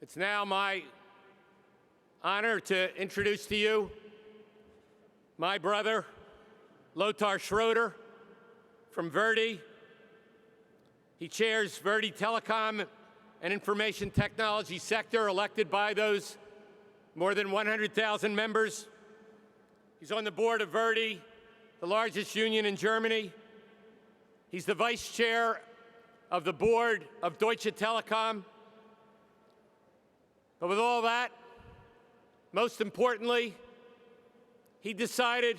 It's now my honor to introduce to you my brother, Lothar Schroeder, from ver.di. He chairs ver.di Telecom and Information Technology sector, elected by those more than 100,000 members. He's on the board of ver.di, the largest union in Germany. He's the vice chair of the board of Deutsche Telekom. But with all that, most importantly, he decided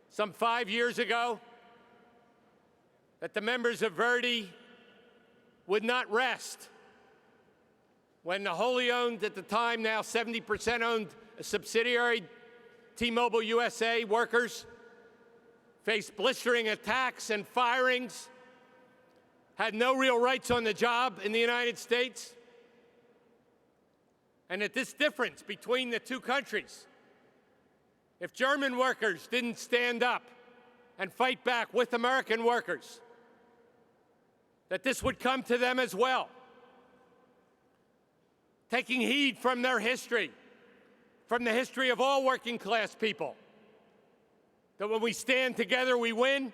some 5 years ago that the members of ver.di would not rest when the wholly owned, at the time now 70% owned subsidiary, T-Mobile USA workers faced blistering attacks and firings, had no real rights on the job in the United States, and that this difference between the two countries, if German workers didn't stand up and fight back with American workers, that this would come to them as well. Taking heed from their history, from the history of all working class people, that when we stand together, we win,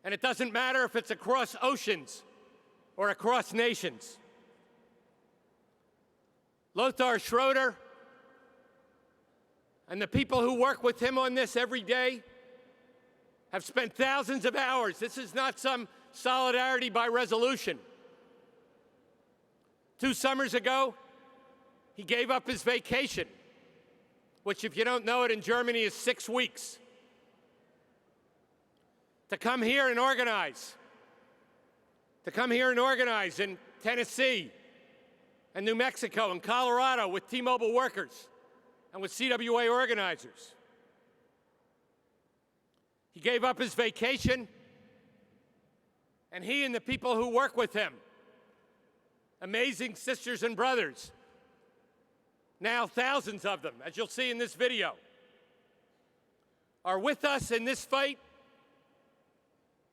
and it doesn't matter if it's across oceans or across nations. Lothar Schroeder and the people who work with him on this every day have spent thousands of hours. This is not some solidarity by resolution. 2 summers ago, he gave up his vacation, which, if you don't know it, in Germany is 6 weeks, to come here and organize, in Tennessee and New Mexico and Colorado with T-Mobile workers and with CWA organizers. He gave up his vacation, and he and the people who work with him, amazing sisters and brothers, now thousands of them, as you'll see in this video, are with us in this fight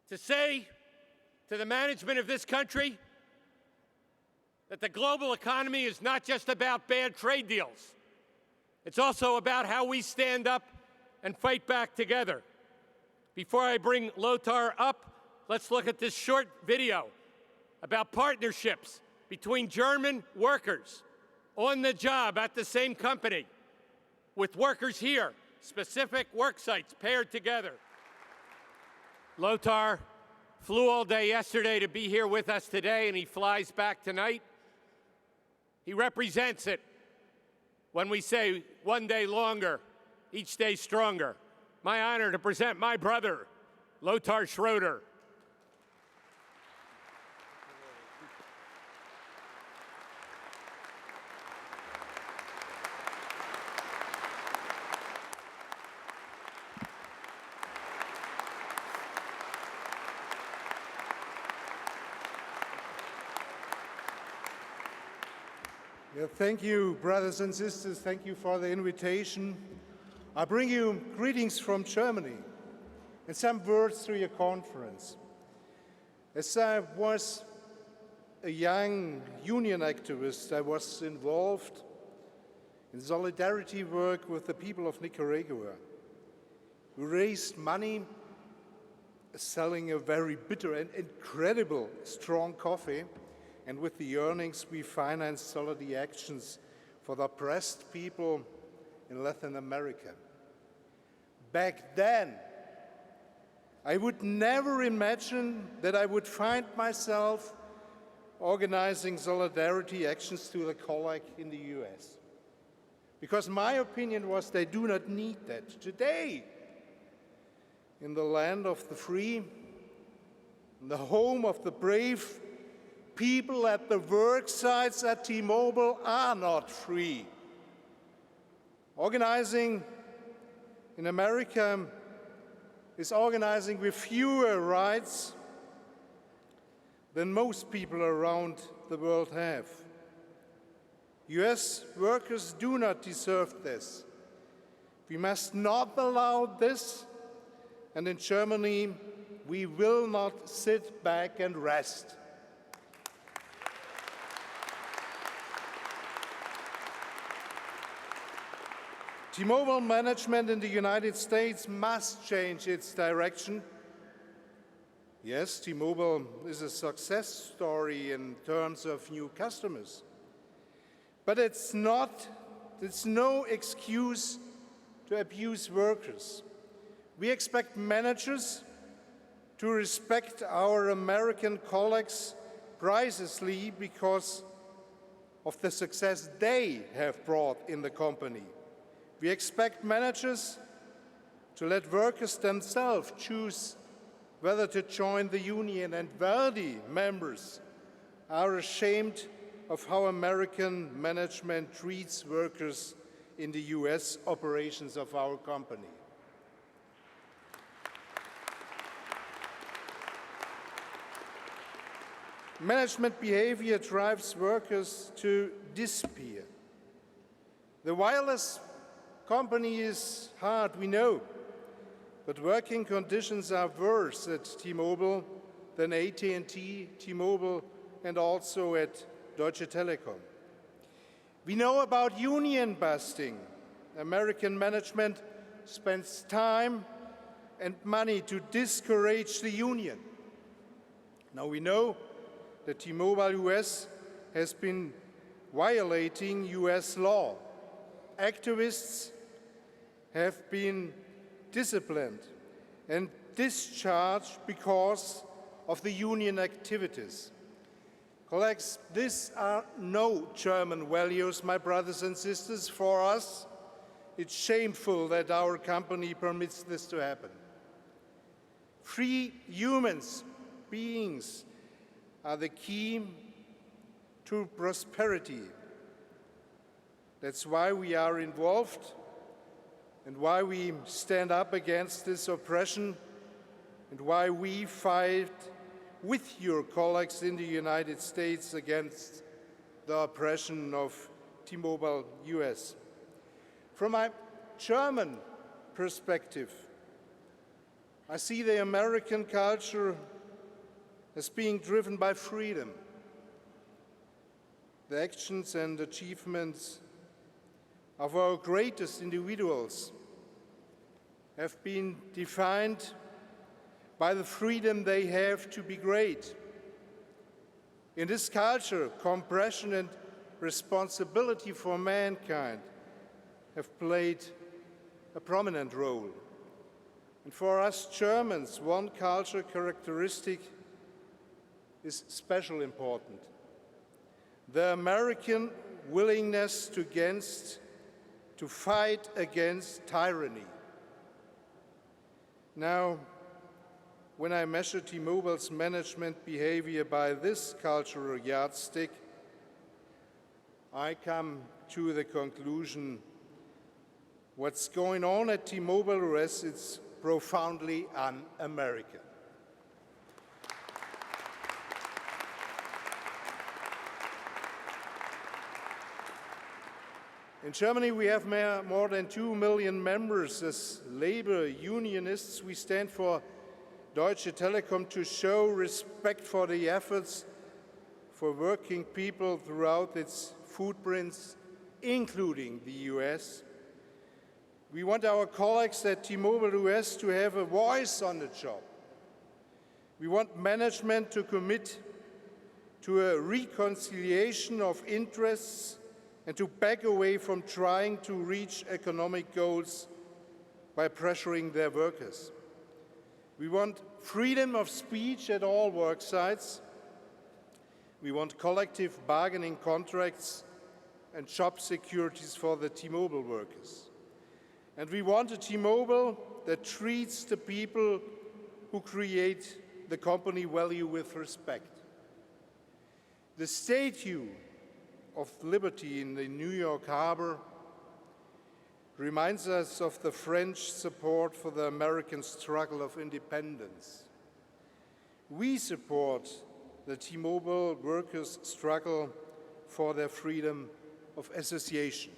to say to the management of this country that the global economy is not just about bad trade deals. It's also about how we stand up and fight back together. Before I bring Lothar up, let's look at this short video about partnerships between German workers on the job at the same company with workers here, specific work sites paired together. Lothar flew all day yesterday to be here with us today, and he flies back tonight. He represents it when we say one day longer, each day stronger. My honor to present my brother, Lothar Schroeder. Yeah, thank you, brothers and sisters. Thank you for the invitation. I bring you greetings from Germany and some words to your conference. As I was a young union activist, I was involved in solidarity work with the people of Nicaragua. We raised money selling a very bitter and incredible strong coffee, and with the earnings we financed solidarity actions for the oppressed people in Latin America. Back then, I would never imagine that I would find myself organizing solidarity actions to a colleague in the US. Because my opinion was they do not need that. Today, in the land of the free, in the home of the brave, people at the work sites at T-Mobile are not free. Organizing in America is organizing with fewer rights than most people around the world have. US workers do not deserve this. We must not allow this, and in Germany, we will not sit back and rest. T-Mobile management in the United States must change its direction. Yes, T-Mobile is a success story in terms of new customers. But it's no excuse to abuse workers. We expect managers to respect our American colleagues precisely because of the success they have brought in the company. We expect managers to let workers themselves choose whether to join the union, and ver.di members are ashamed of how American management treats workers in the US operations of our company. Management behavior drives workers to disappear. The wireless company is hard, we know, but working conditions are worse at T-Mobile than AT&T, T-Mobile, and also at Deutsche Telekom. We know about union busting. American management spends time and money to discourage the union. Now we know that T-Mobile US has been violating US law. Activists have been disciplined and discharged because of the union activities. Colleagues, these are no German values, my brothers and sisters. For us, it's shameful that our company permits this to happen. Free humans, beings, are the key to prosperity. That's why we are involved and why we stand up against this oppression and why we fight with your colleagues in the United States against the oppression of T-Mobile US. From my German perspective, I see the American culture as being driven by freedom. The actions and achievements of our greatest individuals have been defined by the freedom they have to be great. In this culture, compassion and responsibility for mankind have played a prominent role. And for us Germans, one culture characteristic is especially important: the American willingness to fight against tyranny. Now, when I measure T-Mobile's management behavior by this cultural yardstick, I come to the conclusion what's going on at T-Mobile US is profoundly un-American. In Germany, we have more than 2 million members. As labor unionists, we stand for Deutsche Telekom to show respect for the efforts for working people throughout its footprints, including the US. We want our colleagues at T-Mobile US to have a voice on the job. We want management to commit to a reconciliation of interests and to back away from trying to reach economic goals by pressuring their workers. We want freedom of speech at all work sites. We want collective bargaining contracts and job securities for the T-Mobile workers. And we want a T-Mobile that treats the people who create the company value with respect. The Statue of Liberty in the New York Harbor reminds us of the French support for the American struggle of independence. We support the T-Mobile workers' struggle for their freedom of association.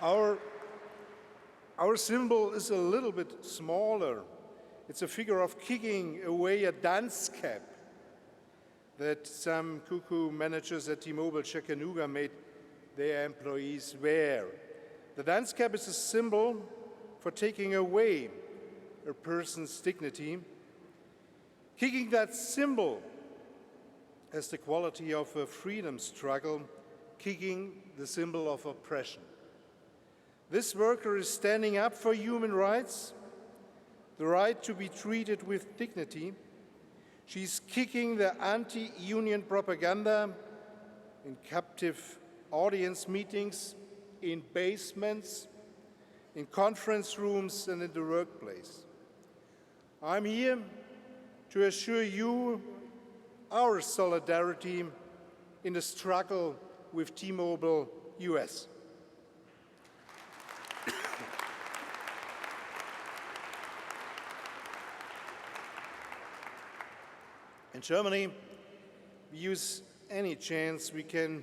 Our symbol is a little bit smaller. It's a figure of kicking away a dunce cap. that some cuckoo managers at T-Mobile Chattanooga made their employees wear. The dance cap is a symbol for taking away a person's dignity. Kicking that symbol has the quality of a freedom struggle, kicking the symbol of oppression. This worker is standing up for human rights, the right to be treated with dignity. She's kicking the anti-union propaganda in captive audience meetings, in basements, in conference rooms, and in the workplace. I'm here to assure you our solidarity in the struggle with T-Mobile US. In Germany, we use any chance we can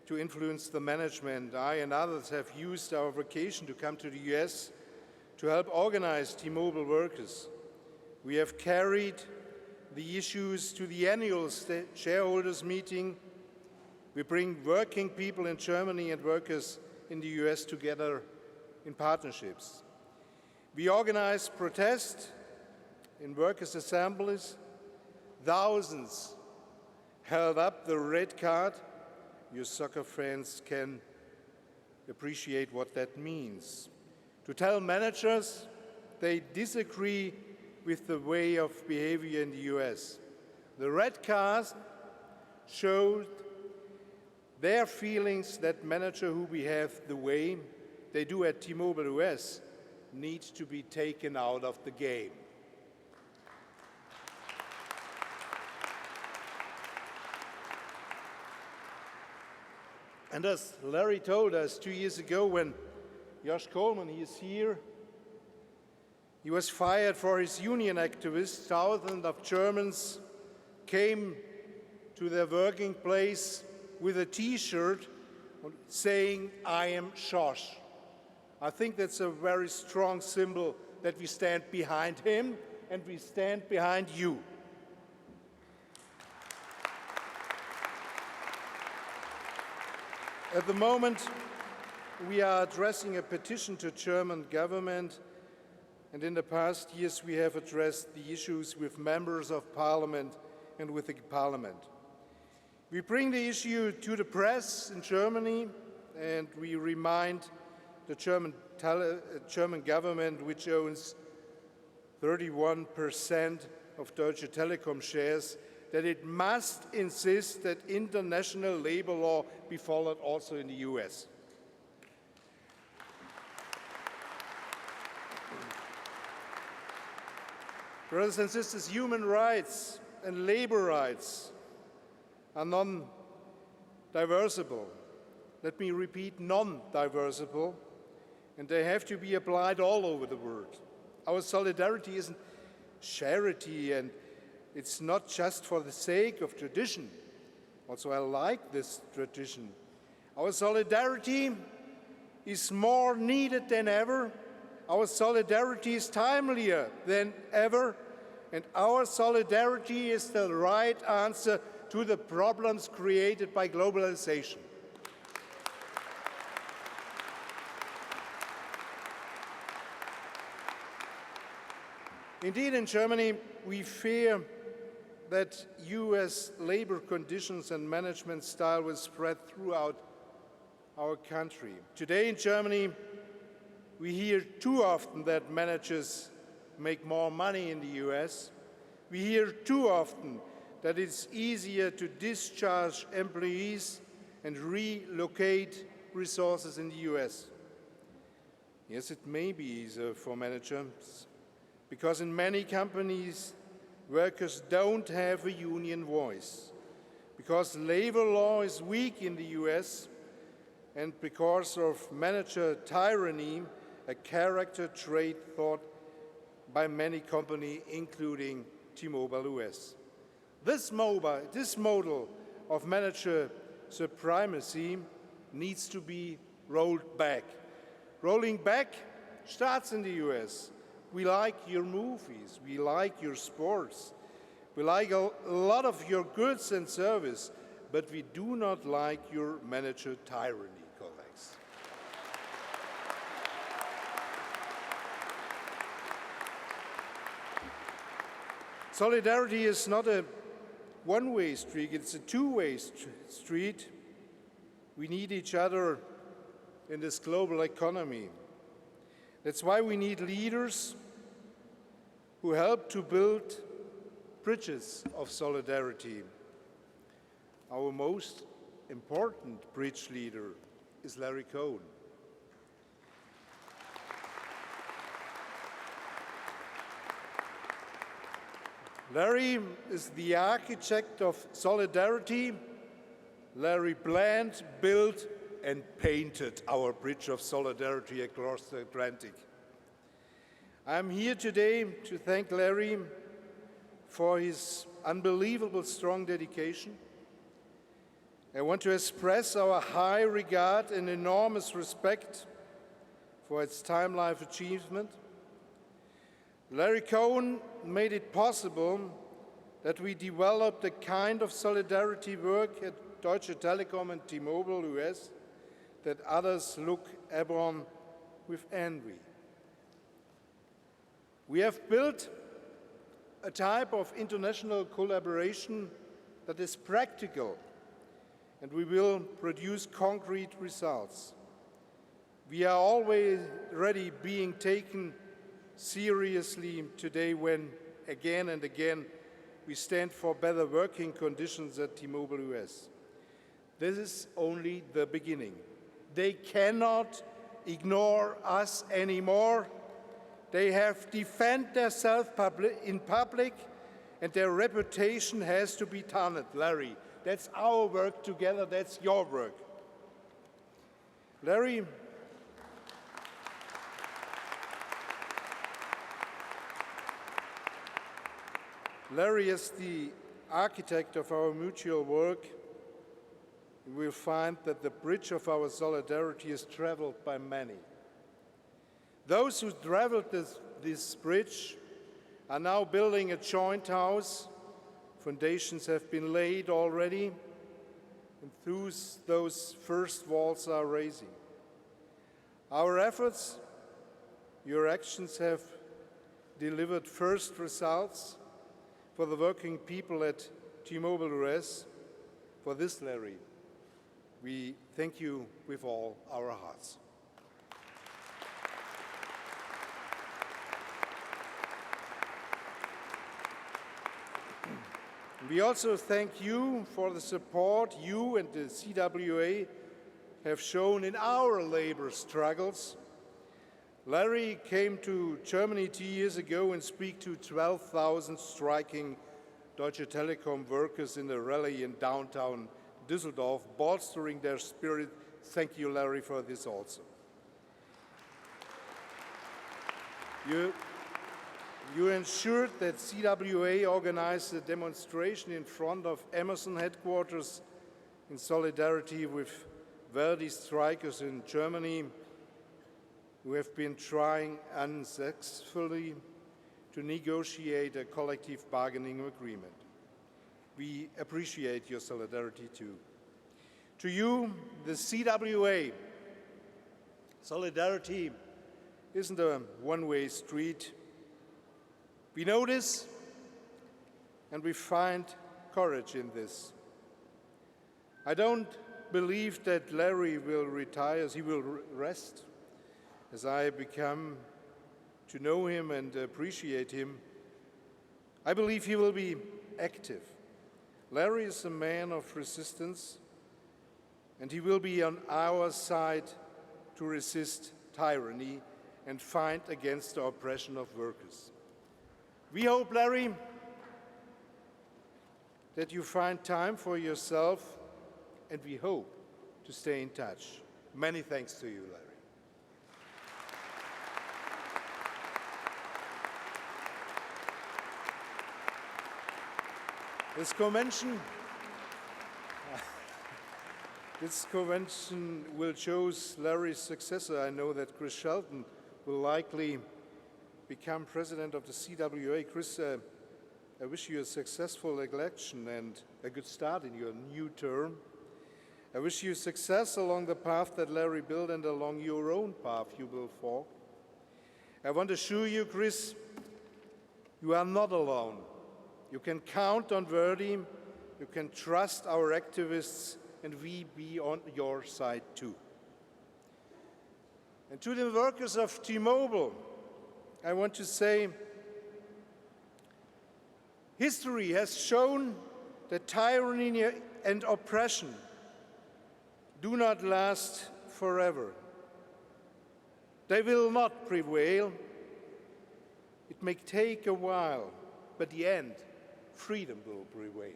to influence the management. I and others have used our vacation to come to the US to help organize T-Mobile workers. We have carried the issues to the annual shareholders meeting. We bring working people in Germany and workers in the US together in partnerships. We organize protests in workers' assemblies. Thousands held up the red card. Your soccer fans can appreciate what that means. To tell managers they disagree with the way of behavior in the US. The red card showed their feelings that managers who behave the way they do at T-Mobile US need to be taken out of the game. And as Larry told us 2 years ago when Josh Coleman, he is here, he was fired for his union activists. Thousands of Germans came to their working place with a T-shirt saying, "I am Josh." I think that's a very strong symbol that we stand behind him and we stand behind you. At the moment, we are addressing a petition to German government, and in the past years we have addressed the issues with members of parliament and with the parliament. We bring the issue to the press in Germany, and we remind the German government, which owns 31% of Deutsche Telekom shares, that it must insist that international labor law be followed also in the US. Brothers and sisters, human rights and labor rights are non-diversible. Let me repeat, non-diversible, and they have to be applied all over the world. Our solidarity isn't charity, and it's not just for the sake of tradition. Also, I like this tradition. Our solidarity is more needed than ever. Our solidarity is timelier than ever. And our solidarity is the right answer to the problems created by globalization. Indeed, in Germany, we fear that US labor conditions and management style will spread throughout our country. Today in Germany, we hear too often that managers make more money in the US. We hear too often that it's easier to discharge employees and relocate resources in the US. Yes, it may be easier for managers, because in many companies, workers don't have a union voice, because labor law is weak in the US, and because of manager tyranny, a character trait thought by many companies, including T-Mobile US. This model of manager supremacy needs to be rolled back. Rolling back starts in the US. We like your movies, we like your sports, We like a lot of your goods and service, but we do not like your manager tyranny, colleagues. Solidarity is not a one-way street, it's a two-way street. We need each other in this global economy. That's why we need leaders who help to build bridges of solidarity. Our most important bridge leader is Larry Cohen. Larry is the architect of solidarity. Larry planned, built, and painted our bridge of solidarity across the Atlantic. I'm here today to thank Larry for his unbelievable strong dedication. I want to express our high regard and enormous respect for its time-life achievement. Larry Cohen made it possible that we develop the kind of solidarity work at Deutsche Telekom and T-Mobile US that others look upon with envy. We have built a type of international collaboration that is practical, and we will produce concrete results. We are always ready being taken seriously today when, again and again, we stand for better working conditions at T-Mobile US. This is only the beginning. They cannot ignore us anymore. They have defended themselves in public, and their reputation has to be tarnished. Larry, that's our work together, that's your work. Larry, is the architect of our mutual work. You will find that the bridge of our solidarity is traveled by many. Those who traveled this bridge are now building a joint house. Foundations have been laid already, and those first walls are raising. Our efforts, your actions have delivered first results for the working people at T-Mobile US. For this, Larry, we thank you with all our hearts. We also thank you for the support you and the CWA have shown in our labor struggles. Larry came to Germany 2 years ago and spoke to 12,000 striking Deutsche Telekom workers in a rally in downtown Düsseldorf, bolstering their spirit. Thank you, Larry, for this also. You ensured that CWA organized a demonstration in front of Amazon headquarters in solidarity with ver.di strikers in Germany who have been trying unsuccessfully to negotiate a collective bargaining agreement. We appreciate your solidarity too. To you, the CWA, solidarity isn't a one-way street. We know this, and we find courage in this. I don't believe that Larry will retire. He will rest. As I become to know him and appreciate him, I believe he will be active. Larry is a man of resistance, and he will be on our side to resist tyranny and fight against the oppression of workers. We hope, Larry, that you find time for yourself, and we hope to stay in touch. Many thanks to you, Larry. This convention will choose Larry's successor. I know that Chris Shelton will likely become president of the CWA. Chris, I wish you a successful election and a good start in your new term. I wish you success along the path that Larry built and along your own path you will walk. I want to assure you, Chris, you are not alone. You can count on ver.di, you can trust our activists, and we be on your side too. And to the workers of T-Mobile, I want to say, history has shown that tyranny and oppression do not last forever. They will not prevail. It may take a while, but in the end, freedom will prevail.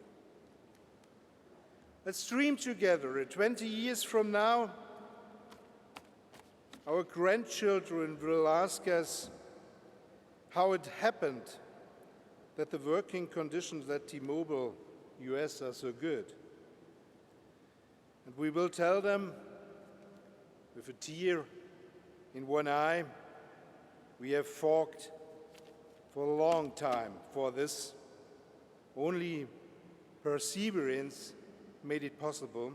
Let's dream together. 20 years from now, our grandchildren will ask us how it happened that the working conditions at T-Mobile US are so good. And we will tell them, with a tear in one eye, we have fought for a long time for this. Only perseverance made it possible.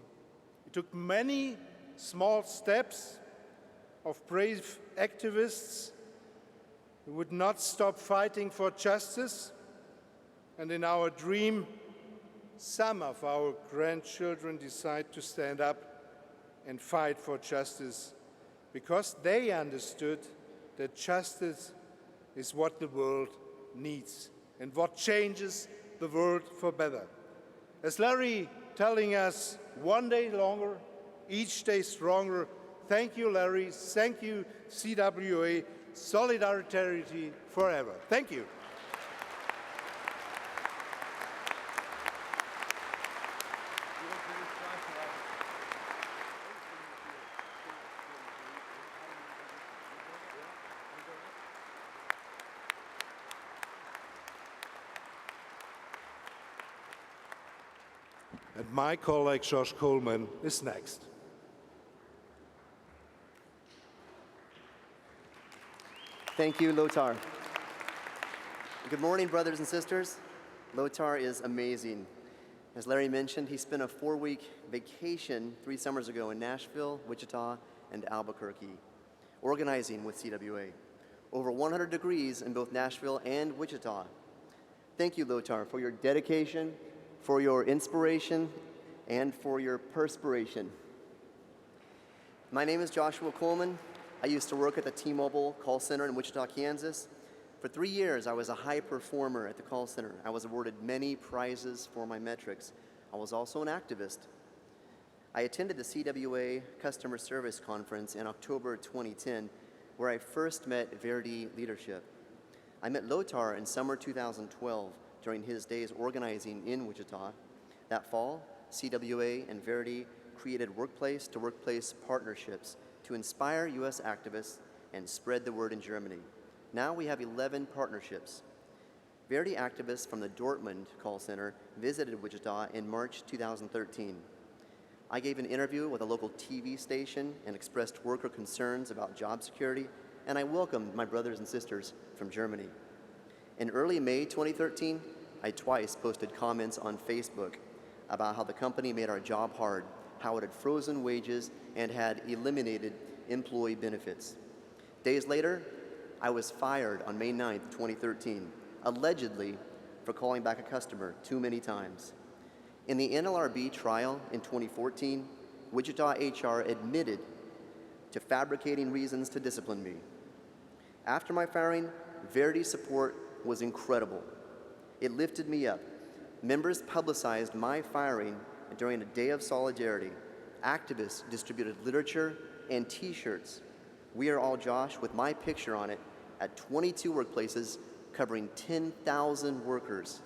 It took many small steps of brave activists who would not stop fighting for justice. And in our dream, some of our grandchildren decide to stand up and fight for justice because they understood that justice is what the world needs and what changes the world for better. As Larry telling us, one day longer, each day stronger. Thank you, Larry. Thank you, CWA. Solidarity forever. Thank you. And my colleague, Josh Coleman, is next. Thank you, Lothar. Good morning, brothers and sisters. Lothar is amazing. As Larry mentioned, he spent a 4-week vacation 3 summers ago in Nashville, Wichita, and Albuquerque, organizing with CWA. Over 100 degrees in both Nashville and Wichita. Thank you, Lothar, for your dedication, for your inspiration, and for your perspiration. My name is Joshua Coleman. I used to work at the T-Mobile call center in Wichita, Kansas. For 3 years, I was a high performer at the call center. I was awarded many prizes for my metrics. I was also an activist. I attended the CWA Customer Service Conference in October 2010, where I first met ver.di leadership. I met Lothar in summer 2012 during his days organizing in Wichita. That fall, CWA and ver.di created workplace-to-workplace partnerships to inspire U.S. activists and spread the word in Germany. Now we have 11 partnerships. ver.di activists from the Dortmund call center visited Wichita in March 2013. I gave an interview with a local TV station and expressed worker concerns about job security, and I welcomed my brothers and sisters from Germany. In early May 2013, I twice posted comments on Facebook about how the company made our job hard, how it had frozen wages and had eliminated employee benefits. Days later, I was fired on May 9th, 2013, allegedly for calling back a customer too many times. In the NLRB trial in 2014, Wichita HR admitted to fabricating reasons to discipline me. After my firing, ver.di support was incredible. It lifted me up. Members publicized my firing during a day of solidarity. Activists distributed literature and T-shirts. We Are All Josh with my picture on it at 22 workplaces covering 10,000 workers.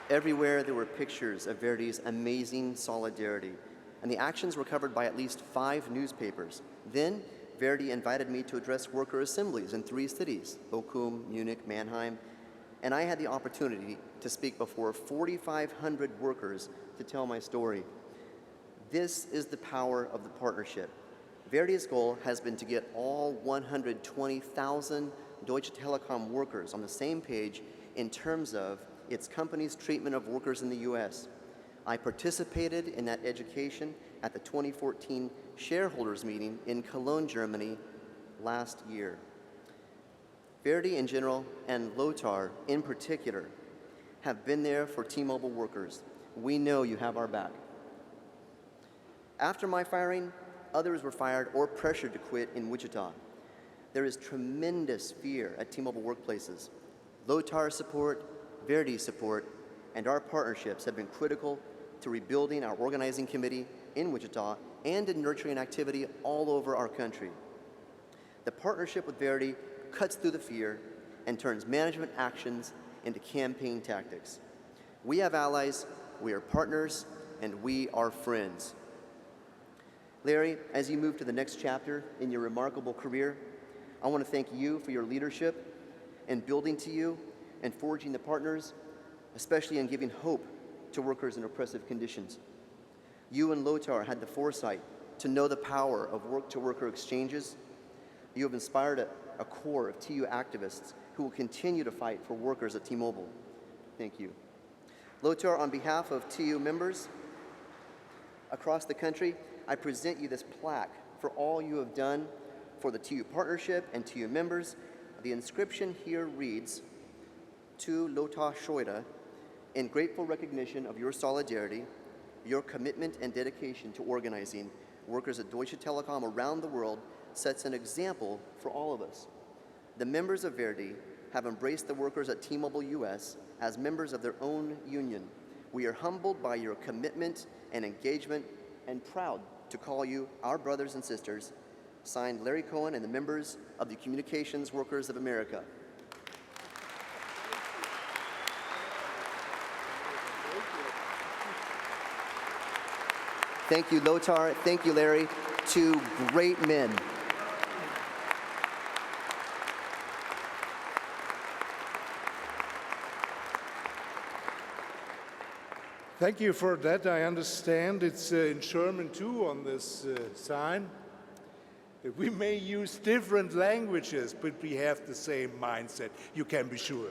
Everywhere there were pictures of ver.di's amazing solidarity, and the actions were covered by at least 5 newspapers. Then, ver.di invited me to address worker assemblies in 3 cities, Bochum, Munich, Mannheim, and I had the opportunity to speak before 4,500 workers to tell my story. This is the power of the partnership. ver.di's goal has been to get all 120,000 Deutsche Telekom workers on the same page in terms of its company's treatment of workers in the US. I participated in that education at the 2014 shareholders meeting in Cologne, Germany last year. ver.di in general and Lothar in particular have been there for T-Mobile workers. We know you have our back. After my firing, others were fired or pressured to quit in Wichita. There is tremendous fear at T-Mobile workplaces. Lothar's support, ver.di's support, and our partnerships have been critical to rebuilding our organizing committee in Wichita and in nurturing activity all over our country. The partnership with ver.di cuts through the fear and turns management actions into campaign tactics. We have allies, we are partners, and we are friends. Larry, as you move to the next chapter in your remarkable career, I want to thank you for your leadership in building to you and forging the partners, especially in giving hope to workers in oppressive conditions. You and Lothar had the foresight to know the power of work-to-worker exchanges. You have inspired a core of TU activists who will continue to fight for workers at T-Mobile. Thank you. Lothar, on behalf of TU members across the country, I present you this plaque for all you have done for the TU partnership and TU members. The inscription here reads, "To Lothar Schroeder, in grateful recognition of your solidarity, your commitment and dedication to organizing workers at Deutsche Telekom around the world sets an example for all of us. The members of ver.di have embraced the workers at T-Mobile US as members of their own union. We are humbled by your commitment and engagement and proud to call you our brothers and sisters." Signed, Larry Cohen and the members of the Communications Workers of America. Thank you, Lothar. Thank you, Larry. Two great men. Thank you for that. I understand it's in German too on this sign. We may use different languages, but we have the same mindset, you can be sure.